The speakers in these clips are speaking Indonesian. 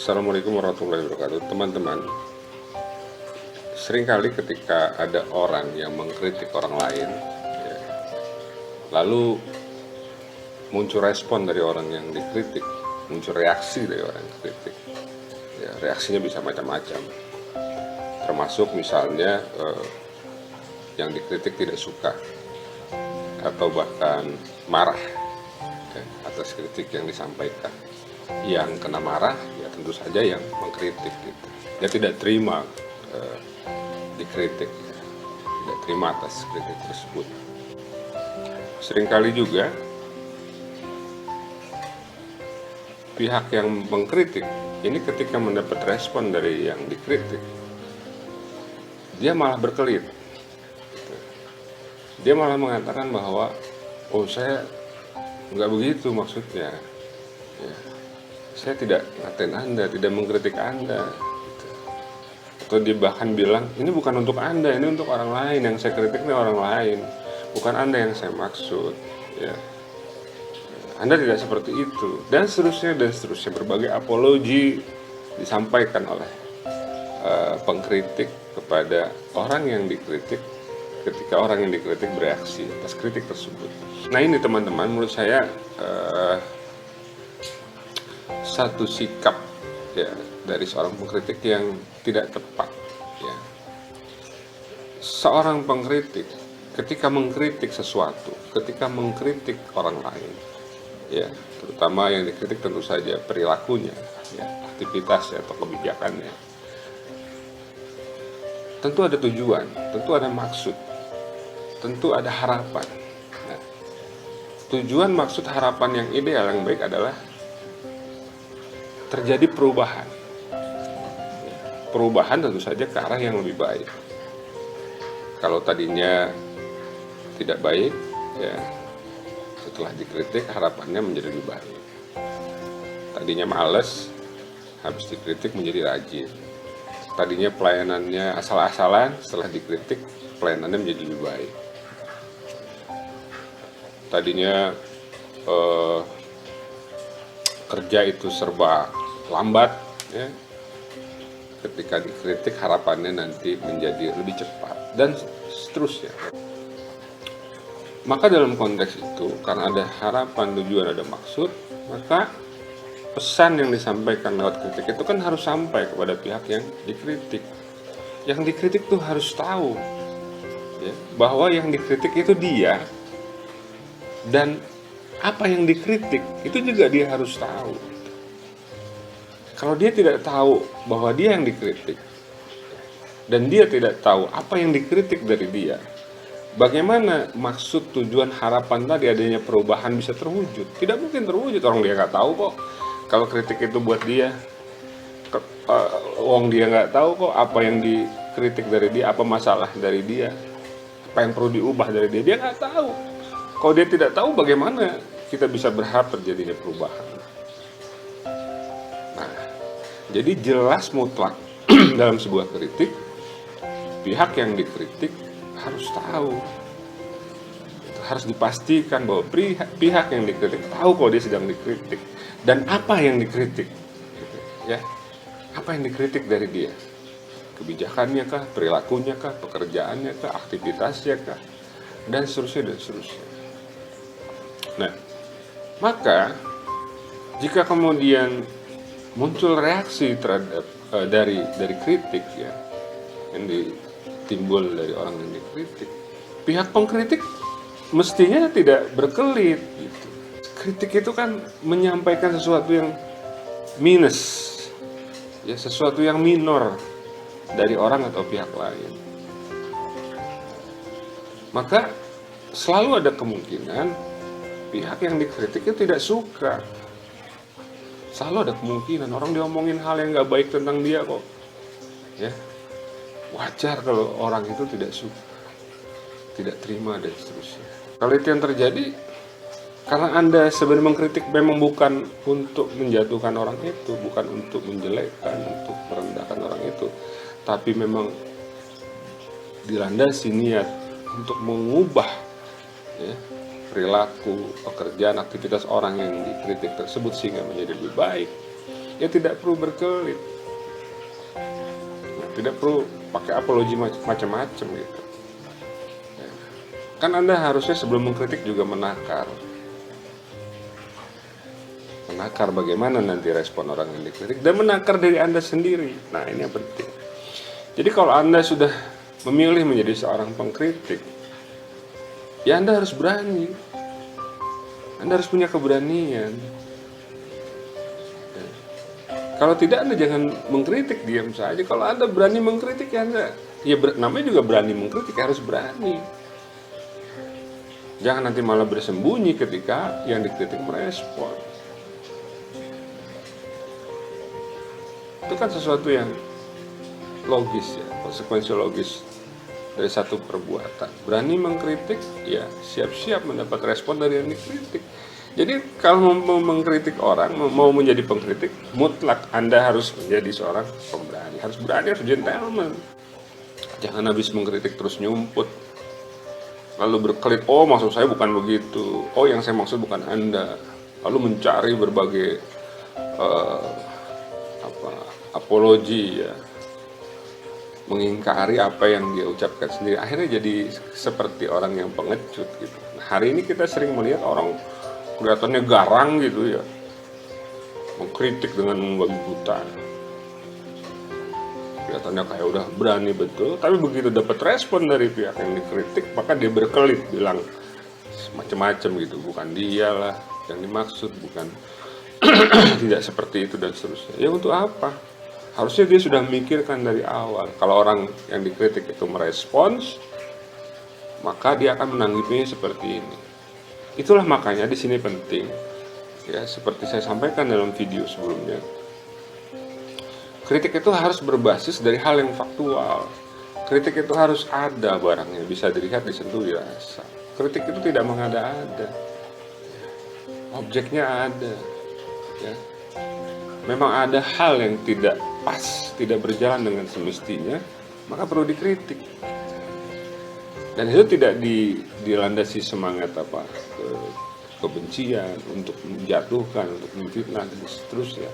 Assalamualaikum warahmatullahi wabarakatuh. Teman-teman, seringkali ketika ada orang yang mengkritik orang lain, ya, lalu muncul respon dari orang yang dikritik, muncul reaksi dari orang yang dikritik, ya, reaksinya bisa macam-macam. Termasuk misalnya yang dikritik tidak suka atau bahkan marah, ya, atas kritik yang disampaikan. Yang kena marah ya tentu saja yang mengkritik gitu. Dia tidak terima dikritik, ya. Tidak terima atas kritik tersebut. Seringkali juga pihak yang mengkritik ini ketika mendapat respon dari yang dikritik, dia malah berkelit. Dia malah mengatakan bahwa oh saya nggak begitu maksudnya, ya, saya tidak ngatain Anda, tidak mengkritik Anda, gitu. Atau dia bahkan bilang ini bukan untuk Anda, ini untuk orang lain, yang saya kritik ini orang lain, bukan Anda yang saya maksud, ya. Anda tidak seperti itu, dan seterusnya. Berbagai apologi disampaikan oleh pengkritik kepada orang yang dikritik ketika orang yang dikritik bereaksi atas kritik tersebut. Nah ini teman-teman, menurut saya satu sikap, ya, dari seorang pengkritik yang tidak tepat, ya. Seorang pengkritik ketika mengkritik sesuatu, ketika mengkritik orang lain, ya, terutama yang dikritik tentu saja perilakunya, ya, aktivitasnya atau kebijakannya, tentu ada tujuan, tentu ada maksud, tentu ada harapan. Nah, tujuan, maksud, harapan yang ideal, yang baik adalah terjadi perubahan. Perubahan tentu saja ke arah yang lebih baik. Kalau tadinya tidak baik, ya, setelah dikritik harapannya menjadi lebih baik. Tadinya malas, habis dikritik menjadi rajin. Tadinya pelayanannya asal-asalan, setelah dikritik pelayanannya menjadi lebih baik. Tadinya kerja itu serba lambat, ya, ketika dikritik harapannya nanti menjadi lebih cepat, dan seterusnya. Maka dalam konteks itu, karena ada harapan, tujuan, ada maksud, maka pesan yang disampaikan lewat kritik itu kan harus sampai kepada pihak yang dikritik. Yang dikritik tuh harus tahu, ya, bahwa yang dikritik itu dia, dan apa yang dikritik itu juga dia harus tahu. Kalau dia tidak tahu bahwa dia yang dikritik, dan dia tidak tahu apa yang dikritik dari dia, bagaimana maksud, tujuan, harapan tadi adanya perubahan bisa terwujud? Tidak mungkin terwujud, orang dia nggak tahu kok kalau kritik itu buat dia. Dia nggak tahu kok apa yang dikritik dari dia, apa masalah dari dia, apa yang perlu diubah dari dia, dia nggak tahu. Kalau dia tidak tahu, bagaimana kita bisa berharap terjadinya perubahan? Nah, jadi jelas mutlak dalam sebuah kritik, pihak yang dikritik harus tahu, harus dipastikan bahwa pihak yang dikritik tahu kalau dia sedang dikritik dan apa yang dikritik, gitu, ya, apa yang dikritik dari dia, kebijakannya kah, perilakunya kah, pekerjaannya kah, aktivitasnya kah, dan seterusnya. Nah, maka jika kemudian muncul reaksi terhadap dari kritik, ya, yang timbul dari orang yang dikritik, pihak pengkritik mestinya tidak berkelit, gitu. Kritik itu kan menyampaikan sesuatu yang minus, ya, sesuatu yang minor dari orang atau pihak lain. Maka selalu ada kemungkinan pihak yang dikritik itu tidak suka. Selalu ada kemungkinan orang diomongin hal yang gak baik tentang dia kok, ya. Wajar kalau orang itu tidak suka, tidak terima, dan seterusnya. Kalau itu yang terjadi, karena Anda sebenarnya mengkritik memang bukan untuk menjatuhkan orang itu, bukan untuk menjelekkan, untuk merendahkan orang itu, tapi memang dilandasi niat untuk mengubah, ya, perilaku, pekerjaan, aktivitas orang yang dikritik tersebut sehingga menjadi lebih baik, ya tidak perlu berkelit, tidak perlu pakai apologi macam-macam gitu. Kan Anda harusnya sebelum mengkritik juga menakar bagaimana nanti respon orang yang dikritik, dan menakar dari Anda sendiri. Nah, ini yang penting. Jadi kalau Anda sudah memilih menjadi seorang pengkritik, ya Anda harus berani, Anda harus punya keberanian. Kalau tidak, Anda jangan mengkritik, diam saja. Kalau Anda berani mengkritik, ya Anda, namanya juga berani mengkritik, harus berani. Jangan nanti malah bersembunyi ketika yang dikritik merespon. Itu kan sesuatu yang logis ya, konsekuensi logis dari satu perbuatan. Berani mengkritik, ya siap-siap mendapat respon dari yang dikritik. Jadi kalau mau mengkritik orang, mau menjadi pengkritik, mutlak Anda harus menjadi seorang pemberani. Harus berani, harus gentleman. Jangan habis mengkritik terus nyumput, lalu berkelit, oh maksud saya bukan begitu, oh yang saya maksud bukan Anda, lalu mencari berbagai apologi ya, mengingkari apa yang dia ucapkan sendiri. Akhirnya jadi seperti orang yang pengecut gitu. Nah, hari ini kita sering melihat orang kelihatannya garang gitu ya, mengkritik dengan membabi buta, kelihatannya kayak udah berani betul, tapi begitu dapat respon dari pihak yang dikritik, maka dia berkelit, bilang macam-macam gitu, bukan dialah yang dimaksud, bukan tidak seperti itu dan seterusnya. Ya untuk apa? Harusnya dia sudah memikirkan dari awal. Kalau orang yang dikritik itu merespons, maka dia akan menanggapinya seperti ini. Itulah makanya di sini penting, ya seperti saya sampaikan dalam video sebelumnya. Kritik itu harus berbasis dari hal yang faktual. Kritik itu harus ada barangnya, bisa dilihat, disentuh, dirasa. Kritik itu tidak mengada-ada, objeknya ada. Ya. Memang ada hal yang tidak pas, tidak berjalan dengan semestinya, maka perlu dikritik. Dan itu tidak dilandasi semangat kebencian, untuk menjatuhkan, untuk memfitnah dan seterusnya.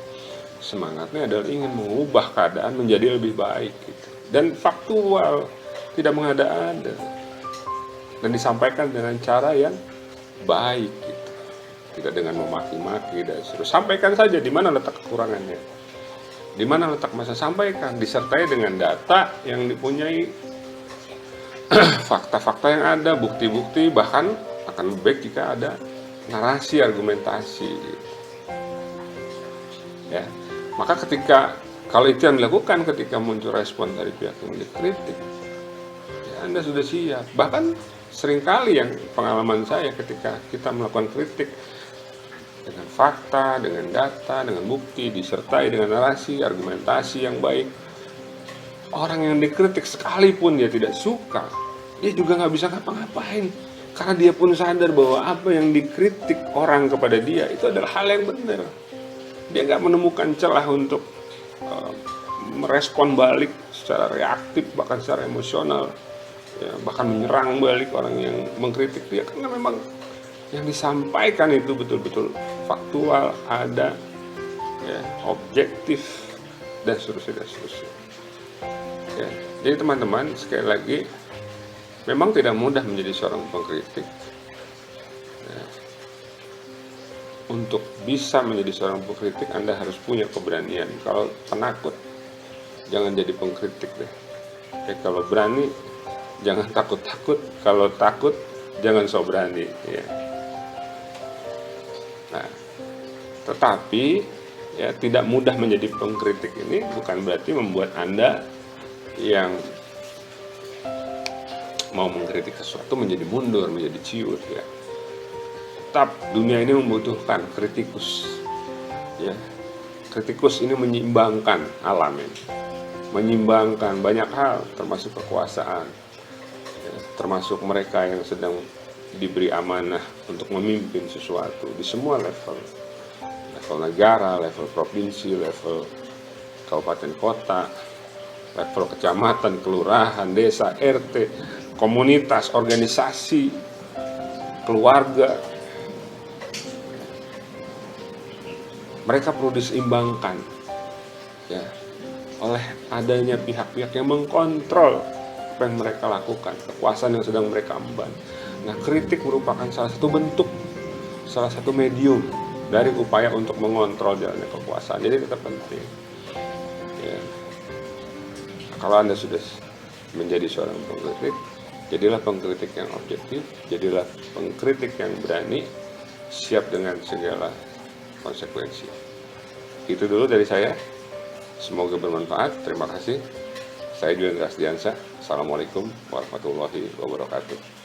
Semangatnya adalah ingin mengubah keadaan menjadi lebih baik gitu. Dan faktual, tidak mengada-ada, dan disampaikan dengan cara yang baik gitu. Tidak dengan memaki-maki dan seterusnya. Sampaikan saja di mana letak kekurangannya, di mana letak masa, sampaikan, disertai dengan data yang dipunyai, fakta-fakta yang ada, bukti-bukti, bahkan akan lebih baik jika ada narasi, argumentasi gitu. Ya. Maka kalau itu yang dilakukan ketika muncul respon dari pihak yang dikritik, ya Anda sudah siap. Bahkan seringkali yang pengalaman saya ketika kita melakukan kritik dengan fakta, dengan data, dengan bukti, disertai dengan narasi, argumentasi yang baik, orang yang dikritik sekalipun dia tidak suka, dia juga nggak bisa ngapa-ngapain, karena dia pun sadar bahwa apa yang dikritik orang kepada dia itu adalah hal yang benar. Dia nggak menemukan celah untuk merespon balik secara reaktif, bahkan secara emosional, ya, bahkan menyerang balik orang yang mengkritik dia, karena memang yang disampaikan itu betul-betul faktual, ada, ya, objektif, dan seterusnya. Ya, jadi teman-teman, sekali lagi, memang tidak mudah menjadi seorang pengkritik. Ya, untuk bisa menjadi seorang pengkritik, Anda harus punya keberanian. Kalau penakut, jangan jadi pengkritik deh. Kalau berani, jangan takut-takut. Kalau takut, jangan sok berani. Ya. Nah, tetapi ya tidak mudah menjadi pengkritik ini bukan berarti membuat Anda yang mau mengkritik sesuatu menjadi mundur, menjadi ciut ya. Tetap dunia ini membutuhkan kritikus. Ya. Kritikus ini menyeimbangkan alam ini. Menyeimbangkan banyak hal, termasuk kekuasaan. Ya, termasuk mereka yang sedang diberi amanah untuk memimpin sesuatu di semua level. Level negara, level provinsi, level kabupaten kota, level kecamatan, kelurahan, desa, RT, komunitas, organisasi, keluarga. mereka perlu diseimbangkan ya oleh adanya pihak-pihak yang mengkontrol apa yang mereka lakukan, kekuasaan yang sedang mereka emban. Nah, kritik merupakan salah satu bentuk, salah satu medium dari upaya untuk mengontrol jalannya kekuasaan. Jadi tetap penting ya. Kalau Anda sudah menjadi seorang pengkritik, jadilah pengkritik yang objektif, jadilah pengkritik yang berani, siap dengan segala konsekuensi. Itu dulu dari saya. Semoga bermanfaat. Terima kasih. Saya Julian Rasdiansyah. Assalamualaikum warahmatullahi wabarakatuh.